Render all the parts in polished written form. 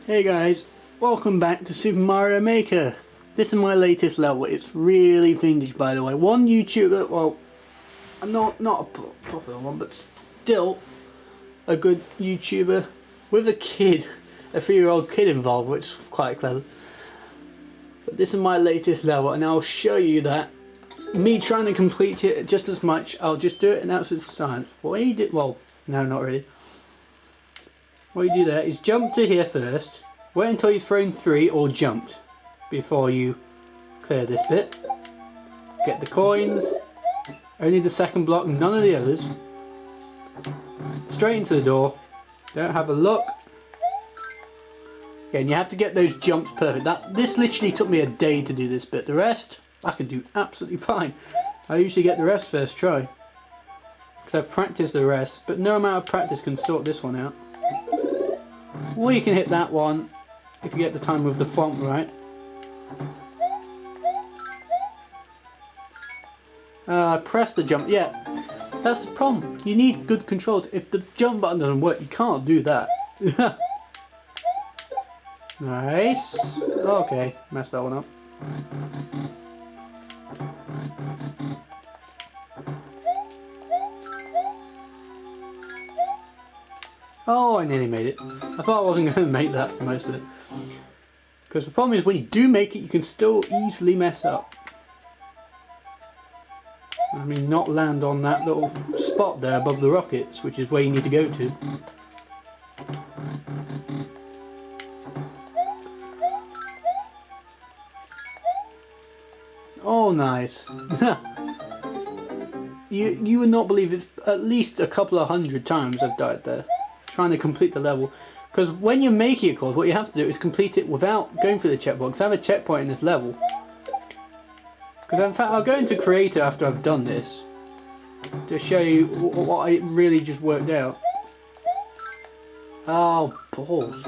Hey guys, welcome back to Super Mario Maker. This is my latest level. It's really vintage, by the way. One YouTuber, well, not a popular one, but still a good YouTuber with a kid, a 3-year-old kid involved, which is quite clever. But this is my latest level, and I'll show you that. Me trying to complete it just as much, I'll just do it in absolute silence. What you do, well, no, not really. What you do there is jump to here first, wait until you've thrown 3 or jumped before you clear this bit. Get the coins, only the second block, none of the others. Straight into the door, don't have a look. Yeah, and you have to get those jumps perfect. This literally took me a day to do this bit. The rest, I can do absolutely fine. I usually get the rest first try, because I've practiced the rest, but no amount of practice can sort this one out. Or you can hit that one if you get the time with the font right. Press the jump. Yeah, that's the problem. You need good controls. If the jump button doesn't work, you can't do that. Nice. Okay, messed that one up. Oh, I nearly made it. I thought I wasn't going to make that for most of it. Because the problem is when you do make it, you can still easily mess up. I mean, not land on that little spot there above the rockets, which is where you need to go to. Oh, nice. You would not believe it's at least a couple of 100 times I've died there, trying to complete the level. Because when you're making a course, what you have to do is complete it without going through the checkpoint. I have a checkpoint in this level. Because in fact, I'll go into Creator after I've done this to show you what I really just worked out. Oh, balls.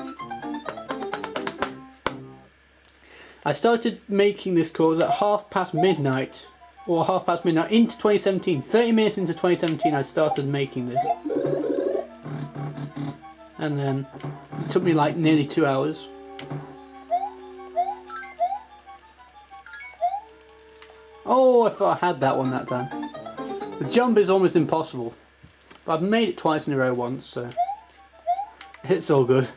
I started making this course at midnight, or midnight into 2017. 30 minutes into 2017 I started making this. And then it took me like nearly 2 hours. Oh, I thought I had that one that time. The jump is almost impossible. But I've made it twice in a row once, so it's all good.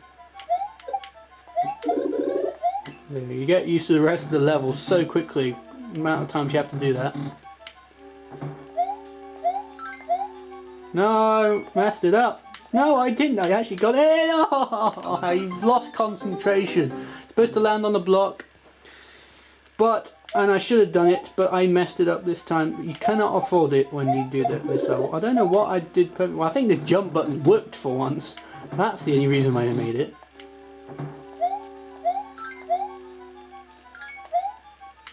You get used to the rest of the level so quickly, the amount of times you have to do that. No, messed it up. No, I didn't. I actually got it. Oh, I lost concentration. Supposed to land on the block, and I should have done it, but I messed it up this time. You cannot afford it when you do this level. I don't know what I did perfectly. Well, I think the jump button worked for once. That's the only reason why I made it.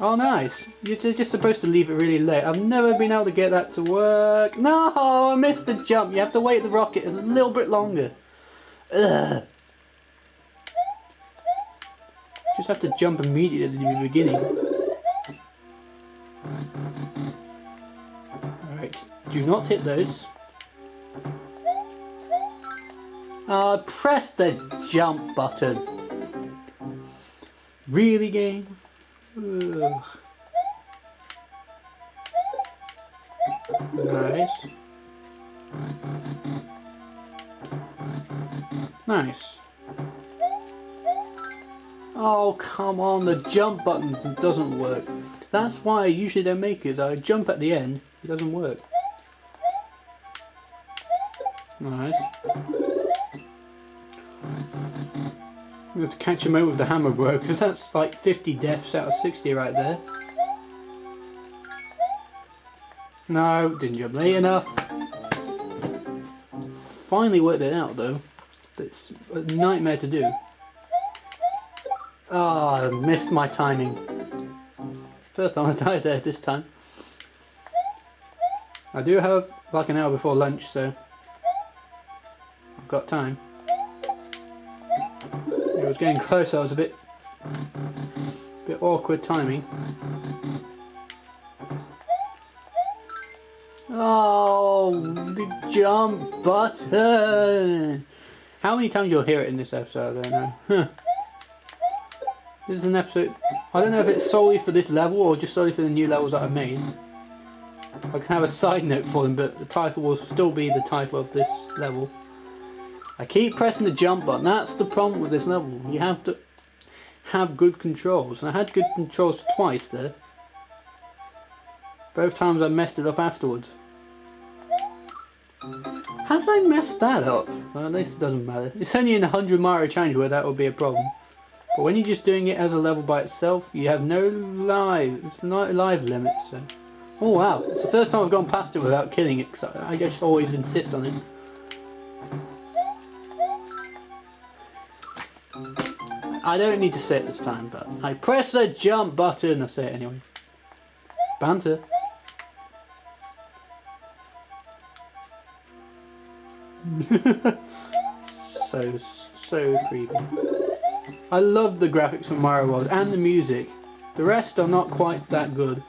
Oh, nice. You're just supposed to leave it really late. I've never been able to get that to work. No, I missed the jump. You have to wait the rocket a little bit longer. Ugh. Just have to jump immediately at the beginning. Alright, do not hit those. Press the jump button. Really, game? Ugh. Nice. Nice. Oh, come on, the jump button doesn't work. That's why I usually don't make it. I jump at the end, it doesn't work. Nice. I'm going to catch him out with the hammer, bro, because that's like 50 deaths out of 60 right there. No, didn't jump late enough. Finally worked it out though. It's a nightmare to do. Ah, I missed my timing. First time I died there this time. I do have like an hour before lunch, so I've got time. It was getting close, I was a bit awkward timing. Oh, the jump button! How many times you'll hear it in this episode, I don't know. Huh. This is an episode, I don't know if it's solely for this level or just solely for the new levels that I made. I can have a side note for them, but the title will still be the title of this level. I keep pressing the jump button. That's the problem with this level. You have to have good controls. And I had good controls twice there. Both times I messed it up afterwards. Have I messed that up? Well, at least it doesn't matter. It's only in the 100 Mario Challenge where that would be a problem. But when you're just doing it as a level by itself, you have no live limits. So. Oh wow, it's the first time I've gone past it without killing it, because I just always insist on it. I don't need to say it this time, but I press the jump button. I say it anyway. Banter. so creepy. I love the graphics from Mario World and the music. The rest are not quite that good.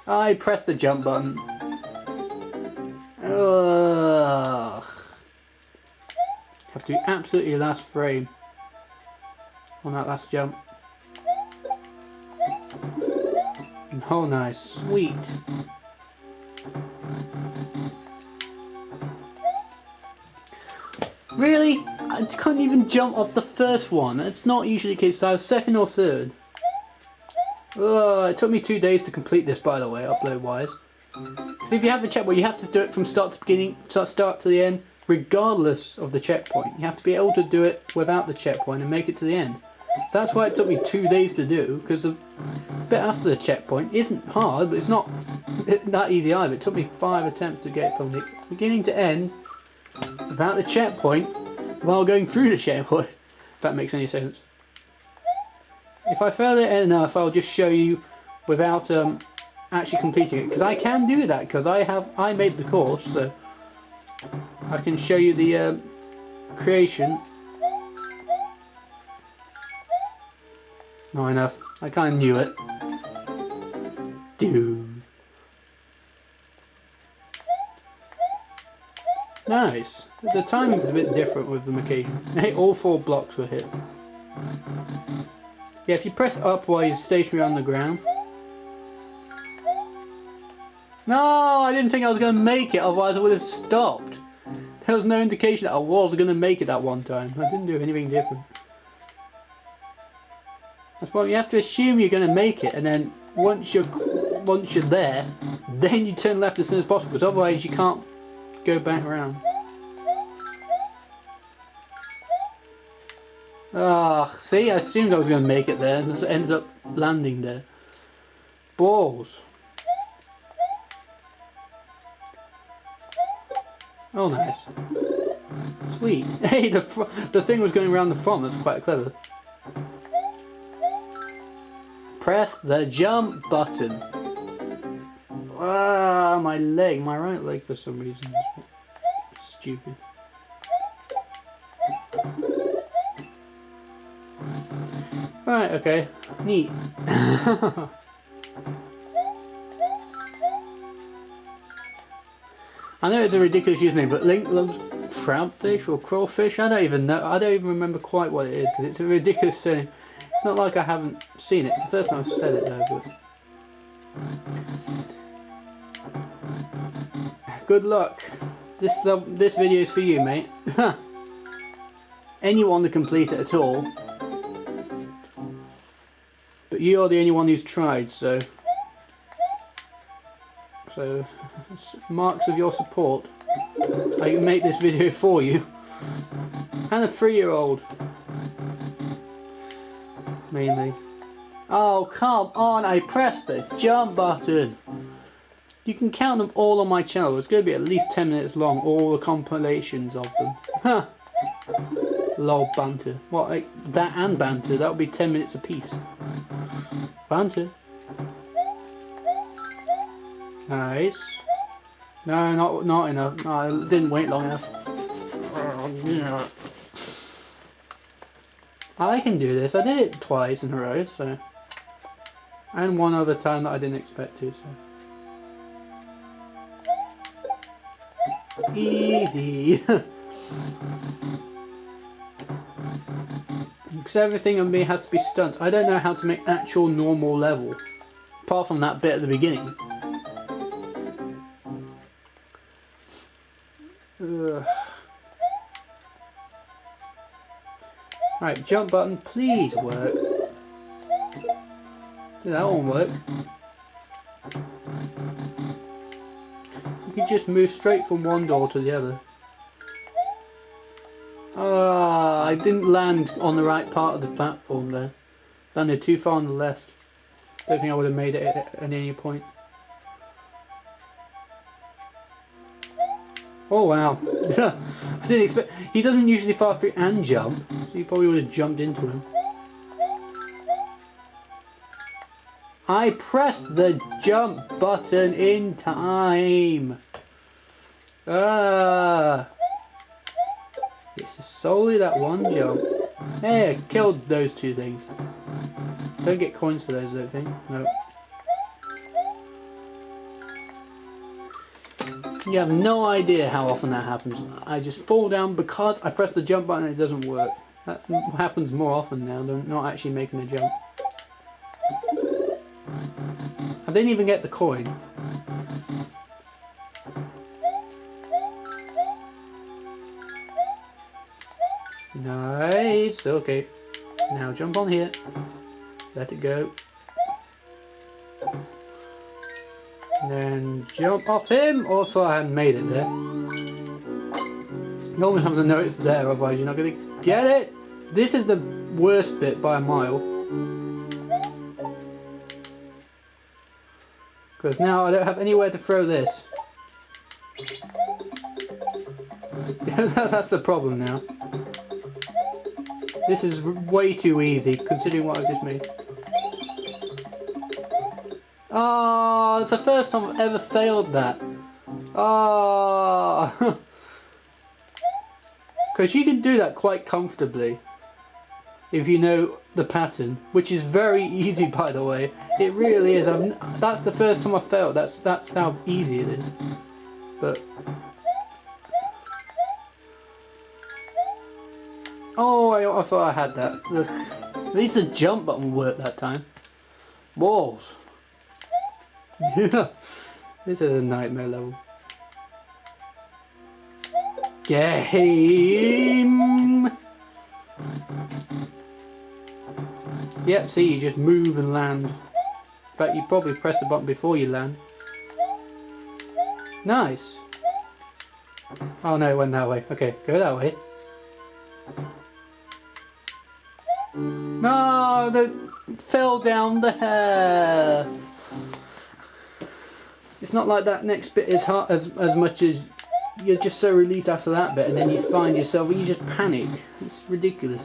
I pressed the jump button. Ugh. Have to be absolutely last frame on that last jump. Oh nice, sweet. Really? I couldn't even jump off the first one. It's not usually the case. So I was second or third. It took me 2 days to complete this, by the way, upload wise. So if you have a checkpoint, you have to do it from start to beginning, start to the end, regardless of the checkpoint. You have to be able to do it without the checkpoint and make it to the end. So that's why it took me 2 days to do, because the bit after the checkpoint isn't hard, but it's not that easy either. It took me 5 attempts to get it from the beginning to end without the checkpoint while going through the checkpoint, if that makes any sense. If I fail it enough, I'll just show you without actually completing it, because I can do that, because I made the course, so I can show you the creation. Not enough. I kind of knew it. Dude. Nice. The timing's a bit different with them occasionally. All 4 blocks were hit. Yeah, if you press up while you're stationary on the ground. No, I didn't think I was going to make it, otherwise I would have stopped. There was no indication that I was going to make it that one time. I didn't do anything different. That's why you have to assume you're going to make it, and then once you're there, then you turn left as soon as possible, because otherwise you can't go back around. Ah, see, I assumed I was going to make it there, and it ends up landing there. Balls. Oh, nice. Sweet. Hey, the thing was going around the front. That's quite clever. Press the jump button. Ah, my leg, my right leg for some reason is stupid. Right, okay. Neat. I know it's a ridiculous username, but Link loves crabfish or crawfish. I don't even know. I don't even remember quite what it is, because it's a ridiculous thing. It's not like I haven't seen it. It's the first time I've said it though. But good luck. This video is for you, mate. Anyone to complete it at all. But you're the only one who's tried, so marks of your support. I can make this video for you. And a 3-year-old. Mainly. Oh, come on, I pressed the jump button. You can count them all on my channel. It's going to be at least 10 minutes long, all the compilations of them. Huh. Lol, banter. What, like, that and banter, that would be 10 minutes apiece. Banter. Nice. No, not enough. No, I didn't wait long enough. I can do this. I did it twice in a row, so. And one other time that I didn't expect to, so. Easy. Because everything on me has to be stunts. I don't know how to make actual normal level. Apart from that bit at the beginning. Ugh. Right, jump button, please work. That won't work. You can just move straight from one door to the other. Ah, I didn't land on the right part of the platform there. Landed too far on the left. Don't think I would have made it at any point. Oh wow. I didn't expect. He doesn't usually fire through and jump, so you probably would have jumped into him. I pressed the jump button in time. Ah. It's solely that one jump. Hey, I killed those two things. Don't get coins for those, I don't think. No. You have no idea how often that happens. I just fall down because I press the jump button and it doesn't work. That happens more often now than not actually making a jump. I didn't even get the coin. Nice, okay. Now jump on here. Let it go. And then jump off him, or if I hadn't made it there. You always have to know it's there, otherwise you're not going to get it. This is the worst bit by a mile. Because now I don't have anywhere to throw this. That's the problem now. This is way too easy, considering what I've just made. Oh, it's the first time I've ever failed that. Oh. Because you can do that quite comfortably. If you know the pattern, which is very easy by the way. It really is. That's the first time I failed. That's how easy it is. But oh, I thought I had that. Ugh. At least the jump button worked that time. Balls. Yeah, this is a nightmare level. Game. Yep, see, you just move and land. In fact, you probably press the button before you land. Nice. Oh no, it went that way. Okay, go that way. No, that fell down there. It's not like that next bit is hard as much as you're just so relieved after that bit, and then you find yourself, you just panic. It's ridiculous.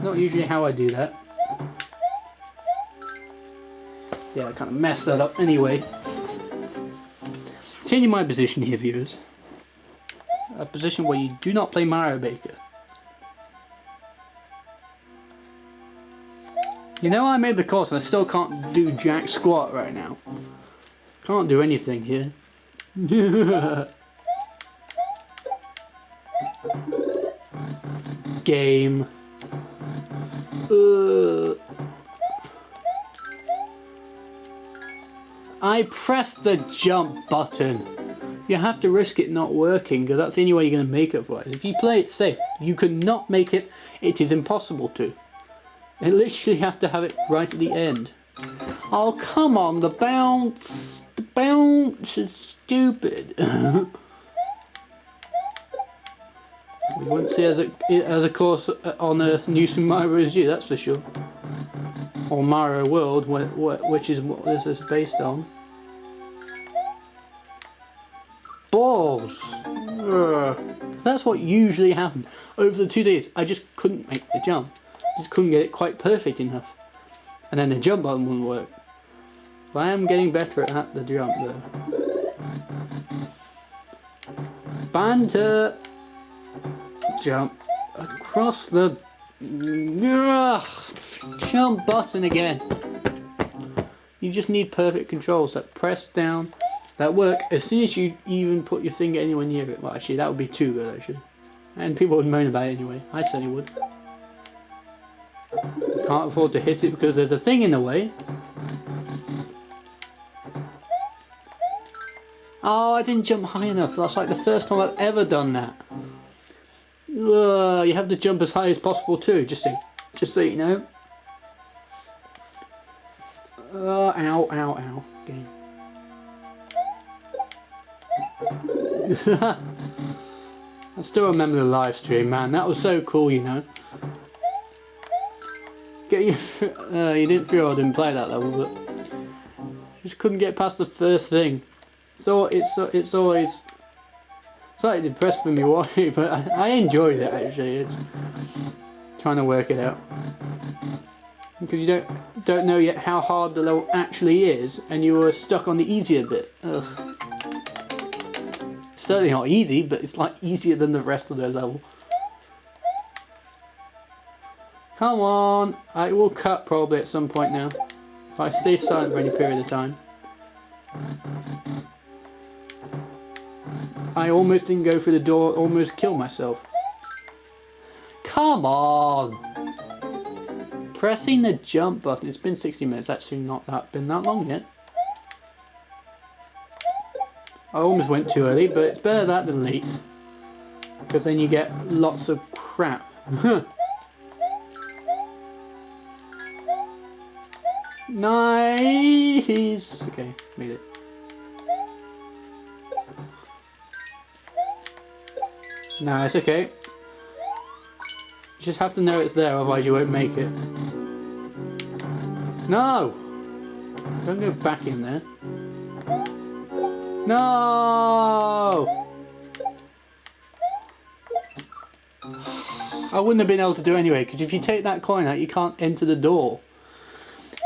Not usually how I do that. Yeah, I kind of messed that up anyway. Changing my position here, viewers. A position where you do not play Mario Maker. You know, I made the course and I still can't do jack squat right now. Can't do anything here. Game. I pressed the jump button. You have to risk it not working because that's the only way you're going to make it for it. If you play it safe, you cannot make it. It is impossible to. You literally have to have it right at the end. Oh, come on, the bounce. The bounce is stupid. We wouldn't see as a course on a new Super Mario U, that's for sure. Or Mario World, which is what this is based on. Balls! Ugh. That's what usually happened. Over the 2 days, I just couldn't make the jump. Just couldn't get it quite perfect enough. And then the jump button wouldn't work. But I am getting better at the jump though. Banter! Jump across the jump button again. You just need perfect controls that press down, that work as soon as you even put your finger anywhere near it. Well, actually, that would be too good, actually. And people would moan about it anyway. I certainly would. Can't afford to hit it because there's a thing in the way. Oh, I didn't jump high enough. That's like the first time I've ever done that. You have to jump as high as possible too, just so you know. Ow, ow, ow. Okay. I still remember the live stream, man. That was so cool, you know. You didn't feel I didn't play that level, but just couldn't get past the first thing. So it's always slightly depressed for me watching it, but I enjoyed it actually. It's trying to work it out because you don't know yet how hard the level actually is, and you were stuck on the easier bit. Ugh. It's certainly not easy, but it's like easier than the rest of the level. Come on! I will cut probably at some point now. If I stay silent for any period of time. I almost didn't go through the door, almost killed myself. Come on! Pressing the jump button. It's been 60 minutes, actually not been that long yet. I almost went too early, but it's better that than late. Because then you get lots of crap. Nice! Okay, made it. No, it's okay. You just have to know it's there, otherwise you won't make it. No! Don't go back in there. No! I wouldn't have been able to do it anyway, because if you take that coin out, you can't enter the door.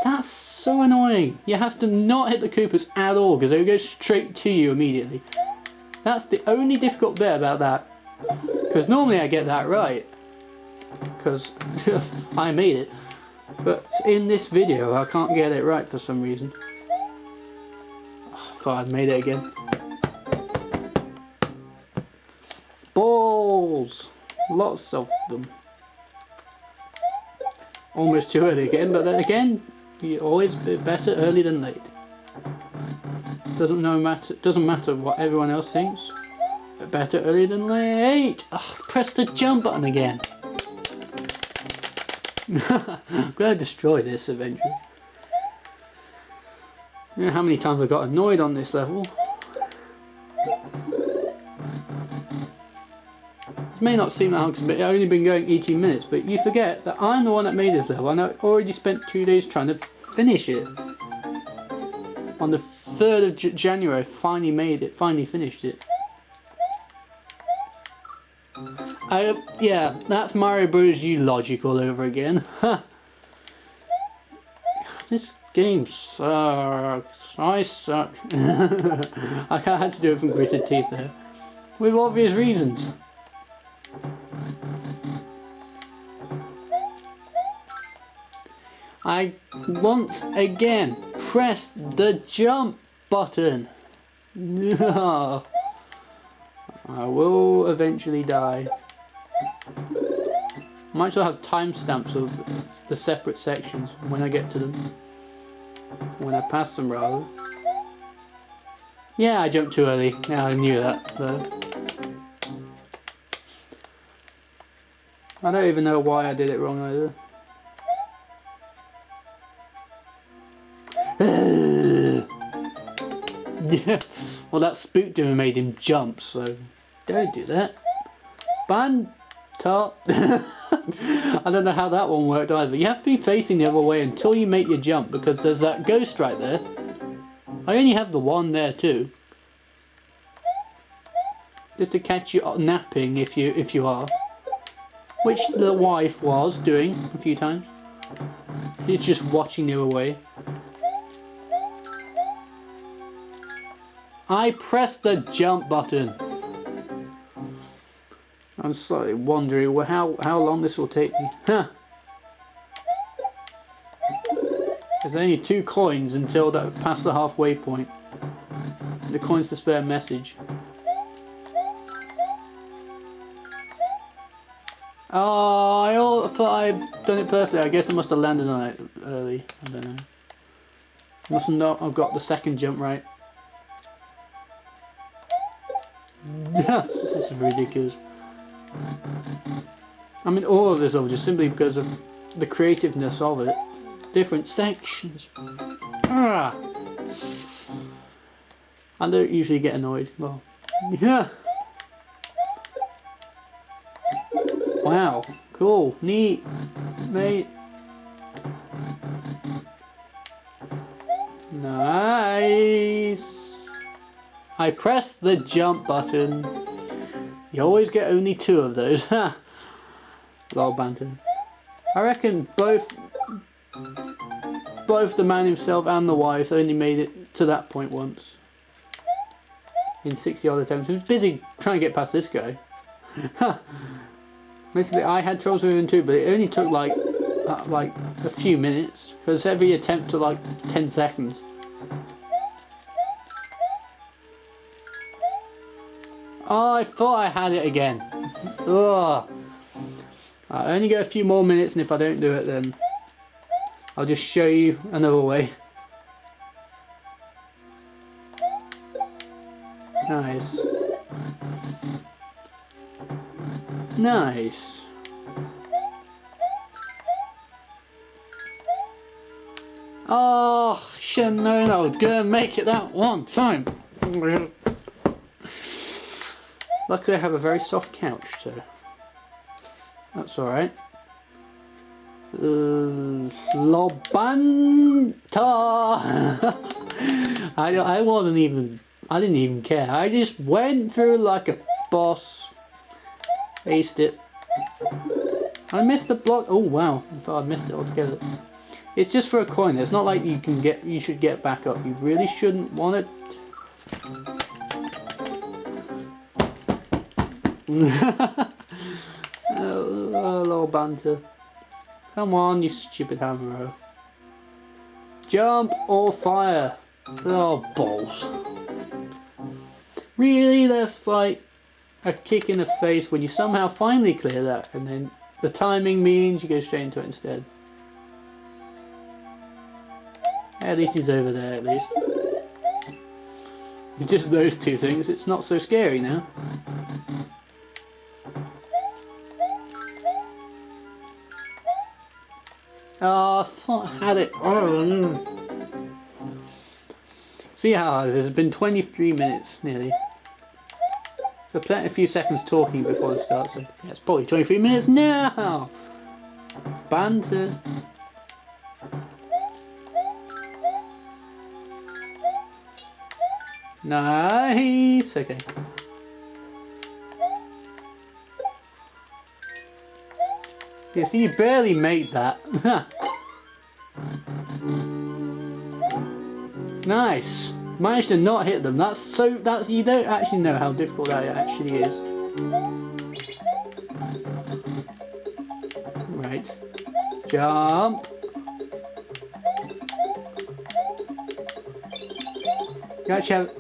That's so annoying. You have to not hit the Koopas at all, because they will go straight to you immediately. That's the only difficult bit about that. Because normally I get that right. Because I made it. But in this video I can't get it right for some reason. Oh, I thought I'd made it again. Balls! Lots of them. Almost too early again, but then again, you always be better early than late. Doesn't matter what everyone else thinks. But better early than late. Oh, press the jump button again. I'm gonna destroy this eventually. You know how many times I got annoyed on this level? It may not seem that long, but it's only been going 18 minutes, but you forget that I'm the one that made this level, and I already spent 2 days trying to finish it. On the 3rd of January I finally made it, finally finished it. Yeah, that's Mario Bros. U logic all over again. This game sucks. I suck. I had to do it from gritted teeth there. With obvious reasons. I once again pressed the jump button. No. I will eventually die. I might as well have timestamps of the separate sections when I get to them. When I pass them, rather. Yeah, I jumped too early. Yeah, I knew that, though. I don't even know why I did it wrong either. Yeah, well that spooked him and made him jump, so don't do that. Ban top. I don't know how that one worked either. You have to be facing the other way until you make your jump, because there's that ghost right there. I only have the one there too. Just to catch you napping if you are. Which the wife was doing a few times. She's just watching the other way. I pressed the jump button. I'm slightly wondering how long this will take me. Huh. There's only 2 coins until past the halfway point. The coins to spare message. Oh, I thought I'd done it perfectly. I guess I must have landed on it early. I don't know. Must not have got the second jump right. This is ridiculous. I'm in awe of this level just simply because of the creativeness of it. Different sections. Ah. I don't usually get annoyed. Well, yeah. Wow. Cool. Neat. Mate. Nice. I pressed the jump button. You always get only 2 of those. Ha. Lol banter. I reckon both the man himself and the wife only made it to that point once. In 60 odd attempts. He was busy trying to get past this guy. Basically, I had troubles with him too, but it only took like a few minutes because every attempt took like 10 seconds. Oh, I thought I had it again. Ugh. I only go a few more minutes, and if I don't do it, then I'll just show you another way. Nice. Nice. Oh, should've known I was gonna make it that one time. Luckily I have a very soft couch, so that's alright. Lobanta! I didn't even care. I just went through like a boss. Aced it. I missed the block. Oh wow, I thought I missed it altogether. It's just for a coin. It's not like you should get back up. You really shouldn't want it. Oh, little banter. Come on, you stupid hammer. Jump or fire. Oh, balls. Really, that's like a kick in the face when you somehow finally clear that, and then the timing means you go straight into it instead. At least he's over there, at least. Just those 2 things, it's not so scary now. Oh, I thought I had it. Oh. See how it has been 23 minutes nearly. So plenty a few seconds talking before it starts. So yeah, it's probably 23 minutes now. Banter. Nice. Okay. Yeah, see, you barely made that. Nice. Managed to not hit them. That's you don't actually know how difficult that actually is. Right. Jump. You actually have,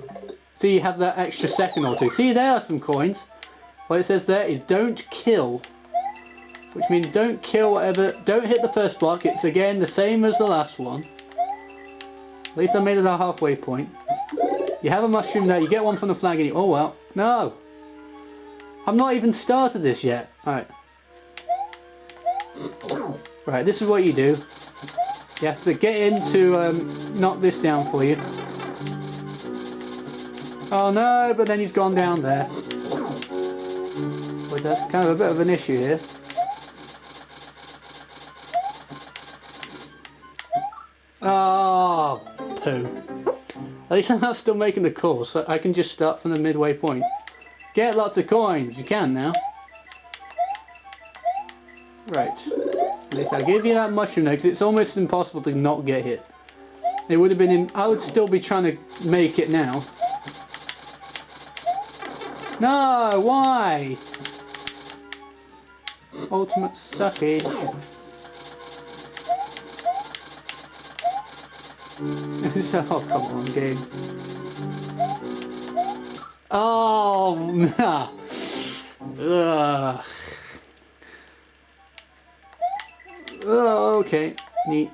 so you have that extra second or 2. See, there are some coins. What it says there is don't kill. Which means don't kill whatever, don't hit the first block. It's again the same as the last one. At least I made it a halfway point. You have a mushroom there, you get one from the flag and you, oh well, no. I've not even started this yet. Alright. Right, this is what you do. You have to get in to knock this down for you. Oh no, but then he's gone down there. Well, that's kind of a bit of an issue here. Oh, poo. At least I'm not still making the call, so I can just start from the midway point. Get lots of coins, you can now. Right. At least I'll give you that mushroom now, because it's almost impossible to not get hit. It would have been I would still be trying to make it now. No, why? Ultimate suckage. Oh, come on, game. Oh, nah. Ugh. Oh, okay. Neat.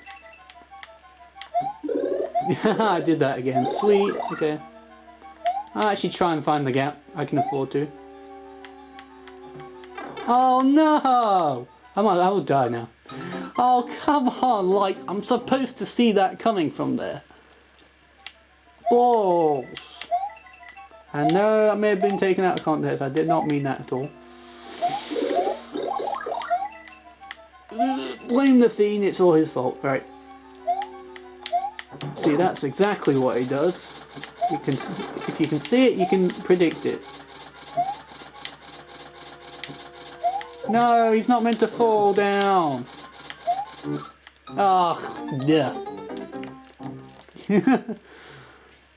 I did that again. Sweet. Okay. I'll actually try and find the gap. I can afford to. Oh no! I will die now. Oh, come on. Like, I'm supposed to see that coming from there. Balls. I know that may have been taken out of context. I did not mean that at all. Blame the fiend, it's all his fault. Right. See, that's exactly what he does. You can, if you can see it, you can predict it. No, he's not meant to fall down. Ah, yeah.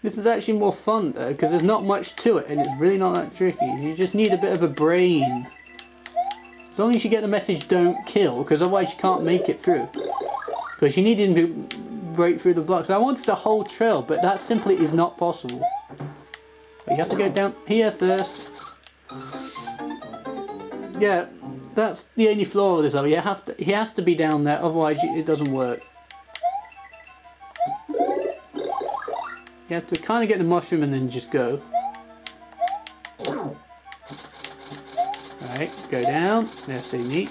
This is actually more fun though, because there's not much to it and it's really not that tricky. You just need a bit of a brain. As long as you get the message don't kill, because otherwise you can't make it through. Because you need him to break through the blocks. I wanted the whole trail, but that simply is not possible. But you have to go down here first. Yeah, that's the only flaw of this level. He has to be down there, otherwise it doesn't work. You have to kind of get the mushroom and then just go. Alright, go down. Let's see, neat.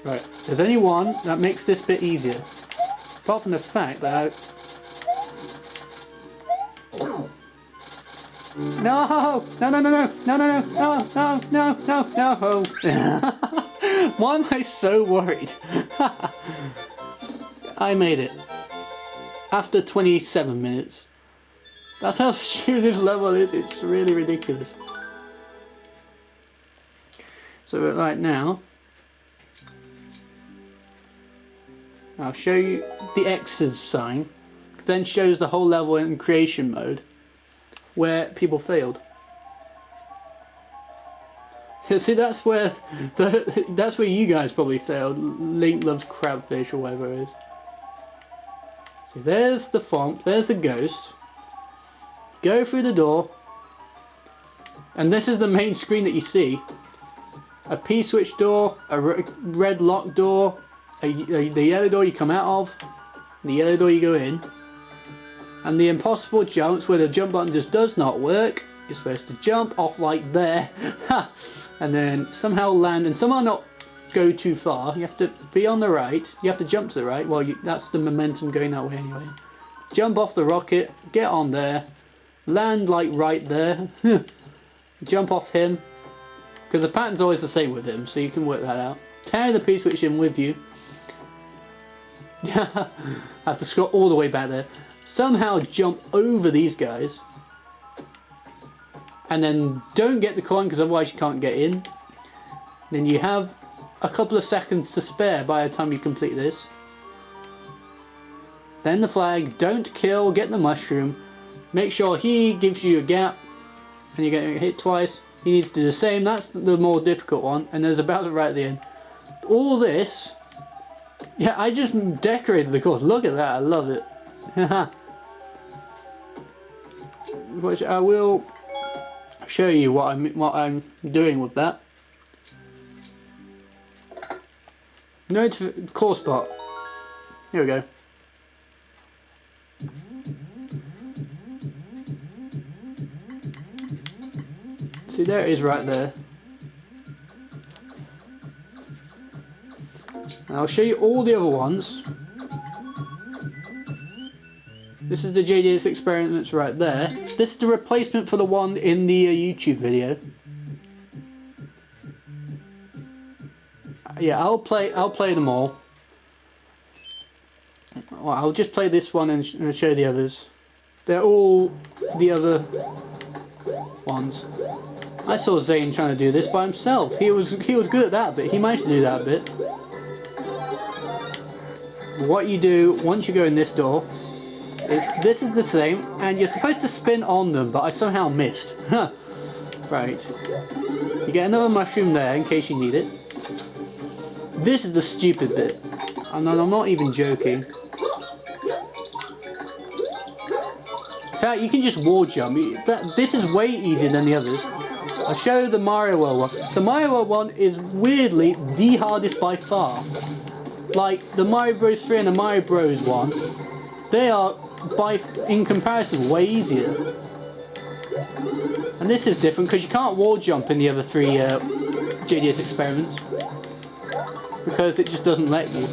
Right, there's only one that makes this bit easier. Apart from the fact that No! No, no, no, no, no, no, no, no, no, no, no. Why am I so worried? I made it. After 27 minutes. That's how stupid this level is. It's really ridiculous. So right now, I'll show you the X's sign. Then shows the whole level in creation mode, where people failed. See, that's where you guys probably failed. Link loves crabfish or whatever it is. See, there's the font, there's the ghost. Go through the door, and this is the main screen that you see. A P-switch door, a red lock door, the yellow door you come out of, the yellow door you go in, and the impossible jumps where the jump button just does not work. You're supposed to jump off like there, and then somehow land, and somehow not go too far. You have to be on the right, you have to jump to the right, well that's the momentum going that way anyway. Jump off the rocket, get on there, land like right there, jump off him, because the pattern's always the same with him, so you can work that out. Carry the P-switch in with you. I have to scroll all the way back there. Somehow jump over these guys. And then don't get the coin, because otherwise you can't get in. Then you have a couple of seconds to spare by the time you complete this. Then the flag, don't kill, get the mushroom. Make sure he gives you a gap and you get hit twice. He needs to do the same. That's the more difficult one. And there's a battle right at the end. All this, yeah, I just decorated the course. Look at that, I love it. Which I will show you what I'm doing with that. Course part. Here we go. See, there it is right there. And I'll show you all the other ones. This is the TheJDSexperiments right there. This is the replacement for the one in the YouTube video. Yeah, I'll play them all. Well, I'll just play this one and show the others. They're all the other ones. I saw Zane trying to do this by himself. He was good at that bit. He managed to do that bit. What you do once you go in this door is this is the same, and you're supposed to spin on them, but I somehow missed. Right. You get another mushroom there in case you need it. This is the stupid bit. I'm not even joking. In fact, you can just wall jump. This is way easier than the others. I'll show you the Mario World one. The Mario World one is weirdly the hardest by far. Like the Mario Bros 3 and the Mario Bros 1, they are in comparison way easier. And this is different because you can't wall jump in the other three JDS experiments because it just doesn't let you.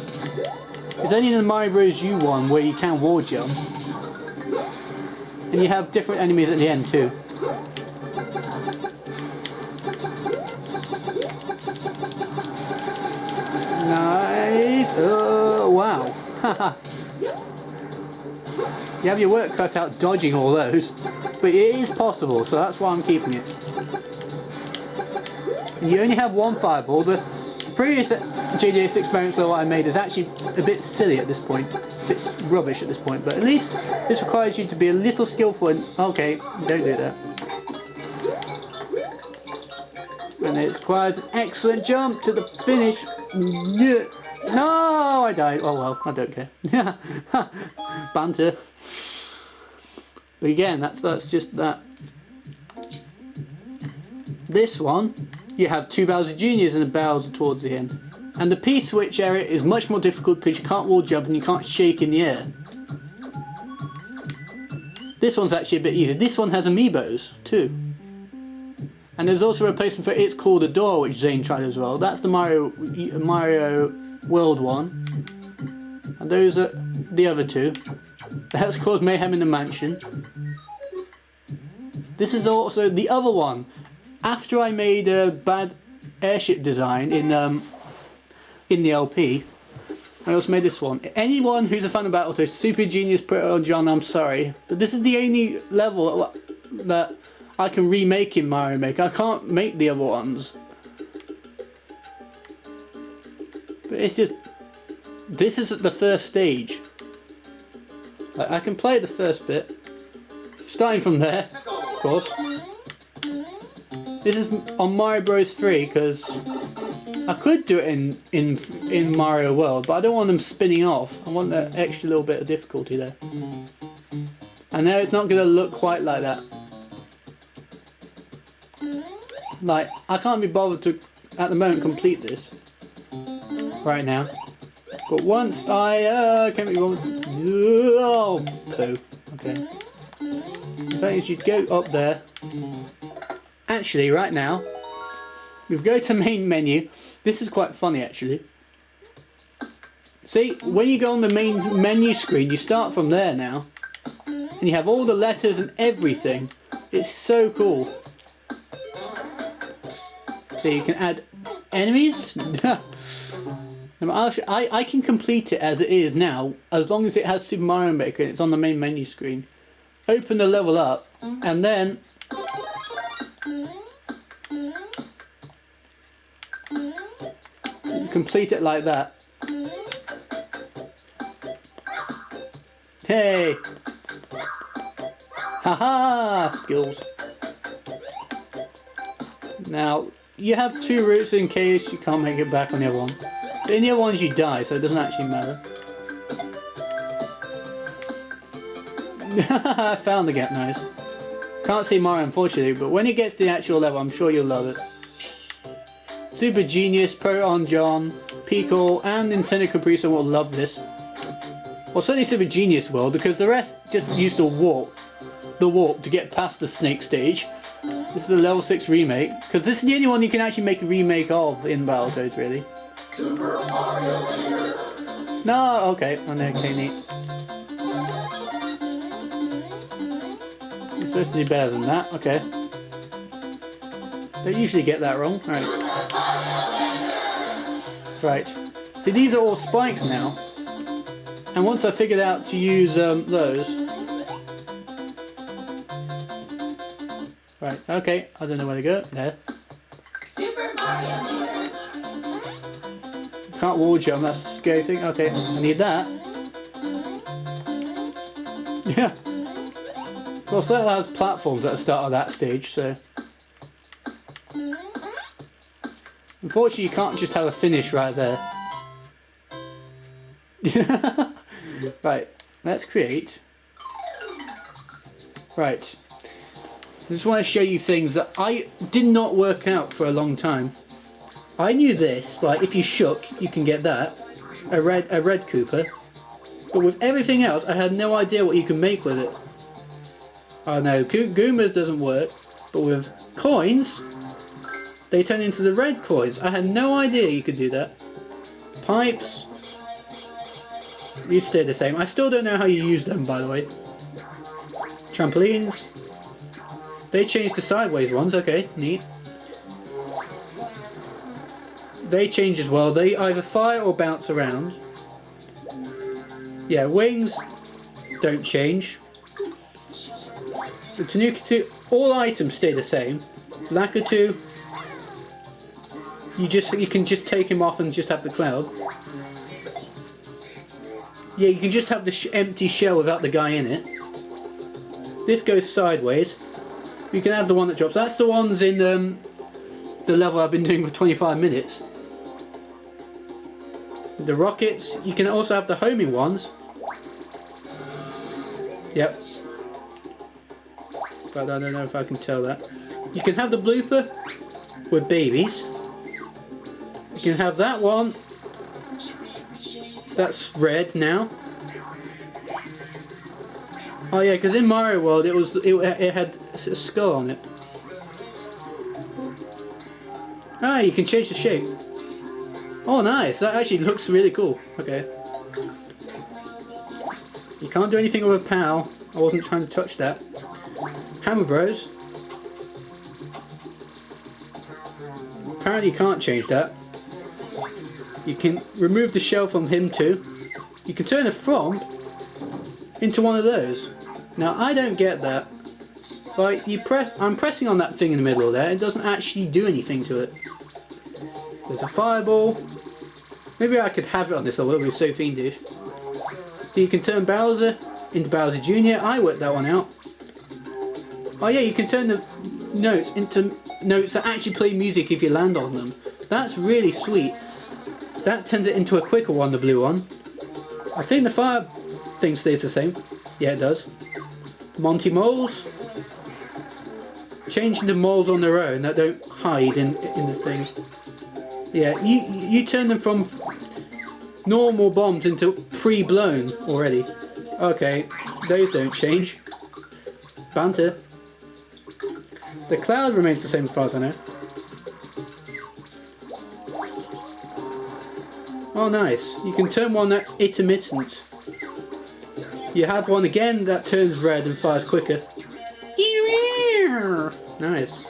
It's only in the Mario Bros U one where you can wall jump, and you have different enemies at the end too. Nice. Oh wow. Haha. You have your work cut out dodging all those, but it is possible, so that's why I'm keeping it. And you only have one fireball. The previous JDS experiments that I made is actually a bit silly at this point, a bit rubbish at this point, but at least this requires you to be a little skillful and, okay, don't do that. And it requires an excellent jump to the finish. Yeah. No, I died. Oh well, I don't care. Banter. But again, that's just that. This one, you have two Bowser Juniors and a Bowser towards the end. And the P-switch area is much more difficult because you can't wall jump and you can't shake in the air. This one's actually a bit easier. This one has amiibos too. And there's also a replacement for It's Called a Door, which Zane tried as well. That's the Mario World one. And those are the other two. That's called Mayhem in the Mansion. This is also the other one. After I made a bad airship design in the LP, I also made this one. Anyone who's a fan of Battletoads, Super Genius, put it on John, I'm sorry. But this is the only level that I can remake in Mario Maker. I can't make the other ones. But it's just... This is the first stage. I can play the first bit. Starting from there, of course. This is on Mario Bros 3 because I could do it in Mario World, but I don't want them spinning off. I want that extra little bit of difficulty there. And now it's not going to look quite like that. Like, I can't be bothered to, at the moment, complete this right now. But once I can't be bothered. Oh, poo. Okay. In fact, you should go up there. Actually, right now, we go to main menu. This is quite funny, actually. See, when you go on the main menu screen, you start from there now, and you have all the letters and everything. It's so cool. So you can add enemies. I can complete it as it is now, as long as it has Super Mario Maker and it's on the main menu screen. Open the level up, and then complete it like that. Hey! Haha! Skills. Now, you have two routes in case you can't make it back on the other one. But in the other ones you die, so it doesn't actually matter. I found the gap, nice. Can't see Mario unfortunately, but when it gets to the actual level, I'm sure you'll love it. Super Genius, Proton John, Pico, and Nintendo Capriccio will love this. Well, certainly Super Genius will, because the rest just used to warp to get past the snake stage. This is a level 6 remake, because this is the only one you can actually make a remake of in Battletoads, really. Super Mario. No, okay, okay, neat. It's supposed to be better than that, okay. Don't usually get that wrong, right. See, these are all spikes now. And once I figured out to use those... Right, okay, I don't know where to go. There. Super Mario. Can't wall jump, that's a scary thing. Okay, I need that. Yeah. Of course, that has platforms at the start of that stage, so... Unfortunately, you can't just have a finish right there. Right, let's create. Right. I just want to show you things that I did not work out for a long time. I knew this, like if you shook, you can get that, a red Koopa. But with everything else, I had no idea what you can make with it. Oh no, Goombas doesn't work, but with coins, they turn into the red coins. I had no idea you could do that. Pipes, you stay the same. I still don't know how you use them, by the way. Trampolines, they changed to sideways ones. Okay, neat. They change as well. They either fire or bounce around. Yeah, wings don't change. The Tanuki, all items stay the same. Lakitu, you can just take him off and just have the cloud. Yeah, you can just have the empty shell without the guy in it. This goes sideways. You can have the one that drops. That's the ones in the level I've been doing for 25 minutes. The rockets, you can also have the homing ones. Yep. But I don't know if I can tell that. You can have the blooper with babies. You can have that one. That's red now. Oh yeah, because in Mario World it had a skull on it. Ah, you can change the shape. Oh nice, that actually looks really cool. Okay. You can't do anything with a PAL. I wasn't trying to touch that. Hammer Bros. Apparently you can't change that. You can remove the shell from him too. You can turn a Fromp into one of those. Now I don't get that. Like I'm pressing on that thing in the middle there, it doesn't actually do anything to it. There's a fireball. Maybe I could have it on this level, it would be so fiendish. So you can turn Bowser into Bowser Jr. I worked that one out. Oh yeah, you can turn the notes into notes that actually play music if you land on them. That's really sweet. That turns it into a quicker one, the blue one. I think the fire thing stays the same. Yeah, it does. Monty Moles. Changing the moles on their own that don't hide in the thing. Yeah, you turn them from normal bombs into pre-blown already. Okay, those don't change. Banter. The cloud remains the same as far as I know. Oh nice, you can turn one that's intermittent. You have one again that turns red and fires quicker. Nice.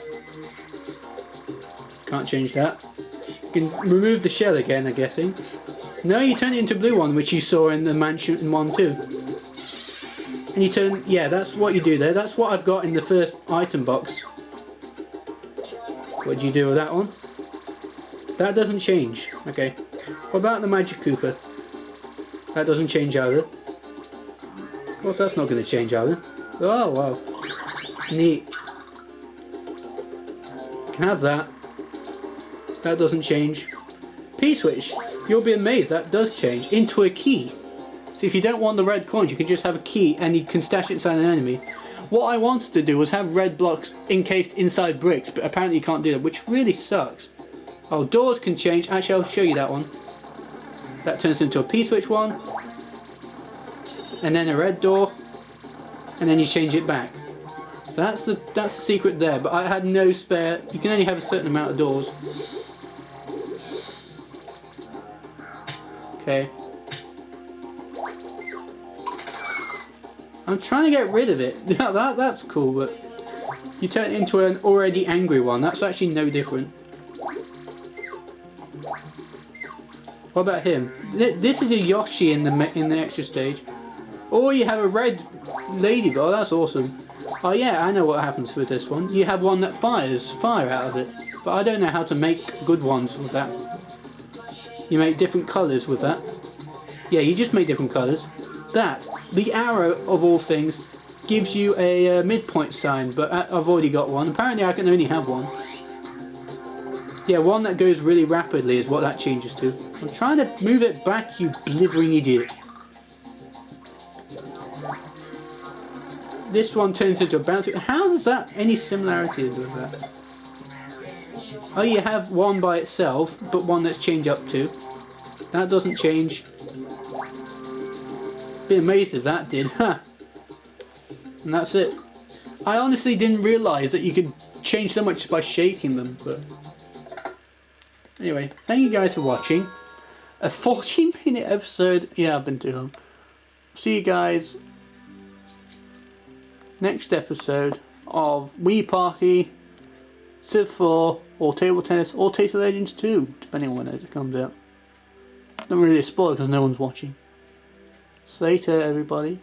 Can't change that. You can remove the shell again, I'm guessing. No, you turn it into blue one, which you saw in the mansion 1 too. And you turn, yeah, that's what you do there. That's what I've got in the first item box. What do you do with that one? That doesn't change. Okay. What about the Magic Koopa? That doesn't change either. Of course that's not going to change either. Oh wow. Neat. Can have that. That doesn't change. P-switch. You'll be amazed, that does change into a key. So if you don't want the red coins, you can just have a key and you can stash it inside an enemy. What I wanted to do was have red blocks encased inside bricks, but apparently you can't do that, which really sucks. Oh, doors can change. Actually, I'll show you that one. That turns into a P-switch one. And then a red door. And then you change it back. So that's the secret there, but I had no spare. You can only have a certain amount of doors. Okay. I'm trying to get rid of it. That's cool, but you turn it into an already angry one. That's actually no different. What about him? This is a Yoshi in the extra stage. Or you have a red ladybug. Oh, that's awesome. Oh yeah, I know what happens with this one. You have one that fires fire out of it. But I don't know how to make good ones with that. You make different colours with that. Yeah, you just make different colours. That, the arrow of all things, gives you a midpoint sign, but I've already got one. Apparently I can only have one. Yeah, one that goes really rapidly is what that changes to. I'm trying to move it back, you blithering idiot. this one turns into a bouncy. How is that any similarities with that? Oh, you have one by itself, but one that's changed up to. That doesn't change. Be amazed if that did, huh? And that's it. I honestly didn't realise that you could change so much by shaking them, but... Anyway, thank you guys for watching. A 40-minute episode. Yeah, I've been too long. See you guys next episode of Wii Party, Civ 4, or Table Tennis, or Taste of Legends 2, depending on when it comes out. Not really a spoiler because no one's watching. See you later, everybody.